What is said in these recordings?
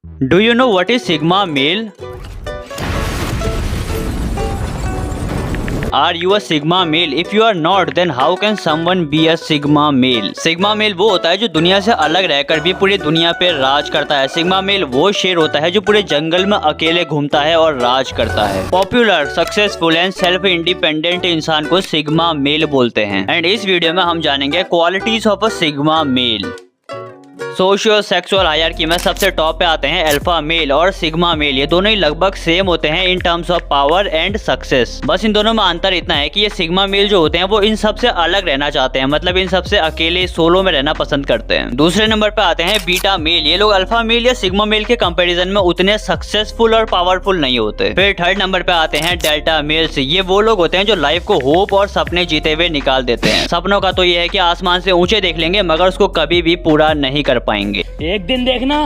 Do you know what is sigma male? Are you a sigma male? If you are not, then how can someone be a sigma male? Sigma male वो होता है जो दुनिया से अलग रहकर भी पूरी दुनिया पे राज करता है। सिग्मा मेल वो शेर होता है जो पूरे जंगल में अकेले घूमता है और राज करता है। Popular, successful and self independent इंसान को सिग्मा मेल बोलते हैं। एंड इस वीडियो में हम जानेंगे qualities of a sigma male. Socio sexual hierarchy में सबसे टॉप पे आते हैं अल्फा मेल और सिग्मा मेल। ये दोनों ही लगभग सेम होते हैं in terms of power and success. बस इन दोनों में अंतर इतना है कि ये सिग्मा मेल जो होते हैं वो इन सबसे अलग रहना चाहते हैं, मतलब इन सबसे अकेले सोलो में रहना पसंद करते हैं। दूसरे नंबर पे आते हैं बीटा मेल। ये लोग अल्फा मेल या सिग्मा मेल के कंपैरिजन में उतने सक्सेसफुल और पावरफुल नहीं होते। फिर थर्ड नंबर पे आते हैं डेल्टा मेल्स। ये वो लोग होते हैं जो लाइफ को होप और सपने जीते हुए निकाल देते हैं। सपनों का तो ये है कि आसमान से ऊंचे देख लेंगे मगर उसको कभी भी पूरा नहीं कर पाएंगे। एक दिन देखना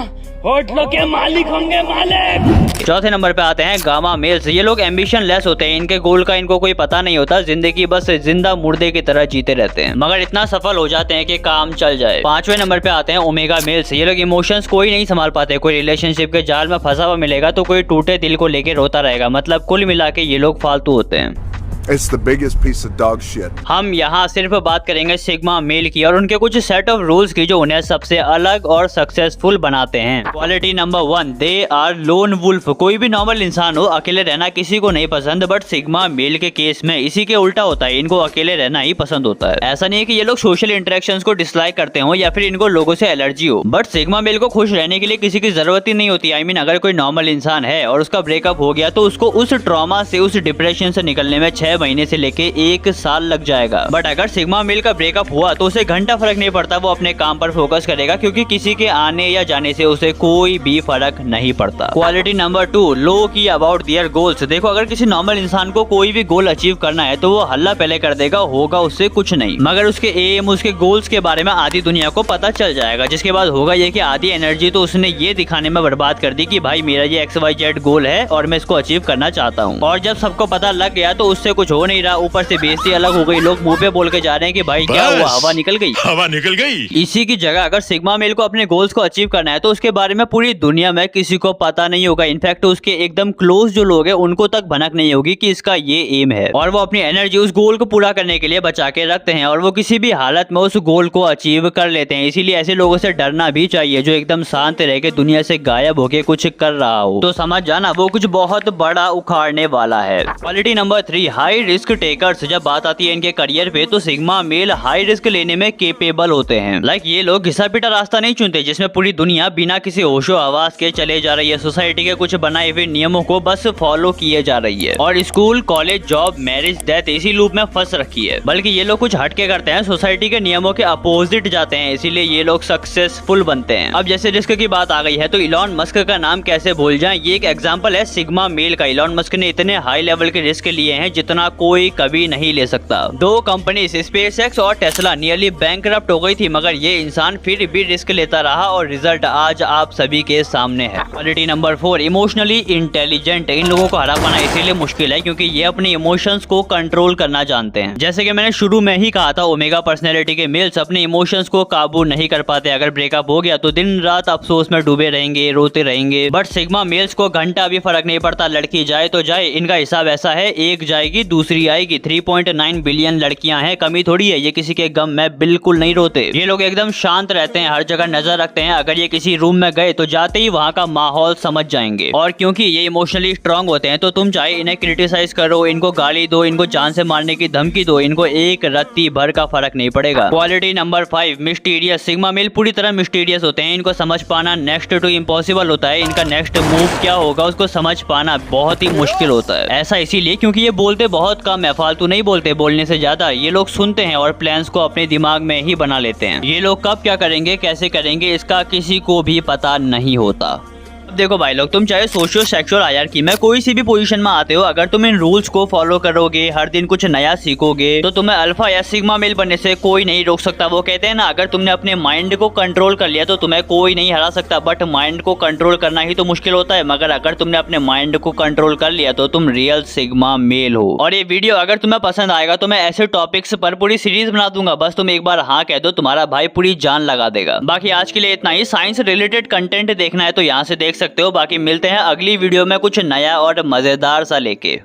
होटलों के मालिक होंगे मालिक। चौथे नंबर पे आते हैं गामा मेल्स। ये लोग एम्बिशन लेस होते हैं, इनके गोल का इनको कोई पता नहीं होता, जिंदगी बस जिंदा मुर्दे की तरह जीते रहते हैं मगर इतना सफल हो जाते हैं कि काम चल जाए। पांचवें नंबर पे आते हैं ओमेगा मेल्स। ये लोग इमोशंस कोई नहीं संभाल पाते, कोई रिलेशनशिप के जाल में फंसा हुआ मिलेगा तो कोई टूटे दिल को लेके रोता रहेगा, मतलब कुल मिला के ये लोग फालतू होते हैं। It's the biggest piece of dog shit. हम यहाँ सिर्फ बात करेंगे सिग्मा मेल की और उनके कुछ सेट ऑफ रूल्स की जो उन्हें सबसे अलग और सक्सेसफुल बनाते हैं। Quality number 1, they are lone wolf. कोई भी नॉर्मल इंसान हो, अकेले रहना किसी को नहीं पसंद, बट सिग्मा मेल के केस में इसी के उल्टा होता है, इनको अकेले रहना ही पसंद होता है। ऐसा नहीं है कि ये लोग सोशल इंटरेक्शंस को डिसलाइक करते हो या फिर इनको लोगों से एलर्जी हो, बट सिग्मा मेल को खुश रहने के लिए किसी की जरूरत ही नहीं होती। आई मीन अगर कोई नॉर्मल इंसान है और उसका ब्रेकअप हो गया तो उसको उस ट्रॉमा से, उस डिप्रेशन से निकलने में 6 महीने से लेके 1 साल लग जाएगा। बट अगर सिग्मा मेल का ब्रेकअप हुआ तो उसे घंटा फर्क नहीं पड़ता, वो अपने काम पर फोकस करेगा क्योंकि किसी के आने या जाने से उसे कोई भी फर्क नहीं पड़ता। क्वालिटी नंबर 2, लो की अबाउट देयर गोल्स। देखो अगर किसी नॉर्मल इंसान को कोई भी गोल अचीव करना है तो वो हल्ला पहले कर देगा, होगा उससे कुछ नहीं, मगर उसके एम, उसके गोल्स के बारे में आधी दुनिया को पता चल जाएगा, जिसके बाद होगा ये कि आधी एनर्जी तो उसने ये दिखाने में बर्बाद कर दी कि भाई मेरा ये XYZ गोल है और मैं इसको अचीव करना चाहता हूँ। और जब सबको पता लग गया तो उससे कुछ हो नहीं रहा, ऊपर से बेइज्जती अलग हो गई, लोग मुंह पे बोल के जा रहे हैं कि भाई क्या हुआ, हवा निकल गई। हवा निकल गई। इसी की जगह अगर सिग्मा मेल को अपने गोल्स को अचीव करना है तो उसके बारे में पूरी दुनिया में किसी को पता नहीं होगा। इनफैक्ट उसके एकदम क्लोज जो लोग हैं उनको तक भनक नहीं होगी कि इसका ये एम है, और वो अपनी एनर्जी उस गोल को पूरा करने के लिए बचा के रखते हैं और वो किसी भी हालत में उस गोल को अचीव कर लेते हैं। इसीलिए ऐसे लोगों से डरना भी चाहिए जो एकदम शांत रह के दुनिया से गायब होके कुछ कर रहा हो तो समझ जाना वो कुछ बहुत बड़ा उखाड़ने वाला है। Quality number 3, high risk takers. जब बात आती है इनके करियर पे तो सिग्मा मेल हाई रिस्क लेने में केपेबल होते हैं। लाइक ये लोग घिसा पिटा रास्ता नहीं चुनते जिसमें पूरी दुनिया बिना किसी होशो हवास के चले जा रही है, सोसाइटी के कुछ बनाए हुए नियमों को बस फॉलो किए जा रही है और school, college, job, marriage, death इसी लूप में फंस रखी है। बल्कि ये लोग कुछ हटके करते हैं, सोसाइटी के नियमों के अपोजिट जाते हैं, इसीलिए ये लोग सक्सेसफुल बनते हैं। अब जैसे रिस्क की बात आ गई है तो इलॉन मस्क का नाम कैसे भूल जाएं, ये एक एग्जांपल है सिग्मा मेल का। इलॉन मस्क ने इतने हाई लेवल के रिस्क लिए हैं जितना कोई कभी नहीं ले सकता। 2 कंपनी स्पेसएक्स और टेस्ला नियरली बैंकरप्ट हो गई थी मगर ये इंसान फिर भी रिस्क लेता रहा और रिजल्ट आज आप सभी के सामने है। Quality number 4, emotionally intelligent. इन लोगों को हरा पाना इसीलिए मुश्किल है क्योंकि ये अपने इमोशंस को कंट्रोल करना जानते हैं। जैसे कि मैंने शुरू में ही कहा था, ओमेगा पर्सनैलिटी के मेल्स अपने इमोशंस को काबू नहीं कर पाते। अगर ब्रेकअप हो गया तो दिन रात अफसोस में डूबे रहेंगे, रोते रहेंगे। बट सिग्मा मेल्स को घंटा भी फर्क नहीं पड़ता, लड़की जाए तो जाए। इनका हिसाब ऐसा है, एक जाएगी दूसरी आएगी। 3.9 बिलियन लड़कियां हैं, कमी थोड़ी है। ये किसी के गम में बिल्कुल नहीं रोते। ये लोग एकदम शांत रहते हैं, हर जगह नजर रखते हैं। अगर ये किसी रूम में गए तो जाते ही वहाँ का माहौल समझ जाएंगे। और क्योंकि ये इमोशनली स्ट्रांग होते हैं तो तुम चाहे इन्हें क्रिटिसाइज करो, इनको गाली दो, इनको जान से मारने की धमकी दो, इनको एक रत्ती भर का फर्क नहीं पड़ेगा। Quality number 5, mysterious. Sigma male पूरी तरह मिस्टीरियस होते हैं, इनको समझ पाना नेक्स्ट टू इम्पॉसिबल होता है। इनका नेक्स्ट मूव क्या होगा उसको समझ पाना बहुत ही मुश्किल होता है। ऐसा इसीलिए क्योंकि ये बोलते बहुत कम है, फालतू नहीं बोलते, बोलने से ज्यादा ये लोग सुनते हैं और प्लान्स को अपने दिमाग में ही बना लेते हैं। ये लोग कब क्या करेंगे, कैसे करेंगे, इसका किसी को भी पता नहीं होता। देखो भाई लोग, तुम चाहे सोशियो सेक्सुअल हायरार्की में कोई सी भी पोजीशन में आते हो, अगर तुम इन रूल्स को फॉलो करोगे, हर दिन कुछ नया सीखोगे तो तुम्हें अल्फा या सिग्मा मेल बनने से कोई नहीं रोक सकता। वो कहते हैं ना, अगर तुमने अपने माइंड को कंट्रोल कर लिया तो तुम्हें कोई नहीं हरा सकता। बट माइंड को कंट्रोल करना ही तो मुश्किल होता है, मगर अगर तुमने अपने माइंड को कंट्रोल कर लिया तो तुम रियल सिग्मा मेल हो। और ये वीडियो अगर तुम्हें पसंद आएगा तो मैं ऐसे टॉपिक्स पर पूरी सीरीज बना दूंगा, बस तुम एक बार हाँ कह दो, तुम्हारा भाई पूरी जान लगा देगा। बाकी आज के लिए इतना ही। साइंस रिलेटेड कंटेंट देखना है तो यहाँ से देख सकते हो। बाकी मिलते हैं अगली वीडियो में कुछ नया और मजेदार सा लेके।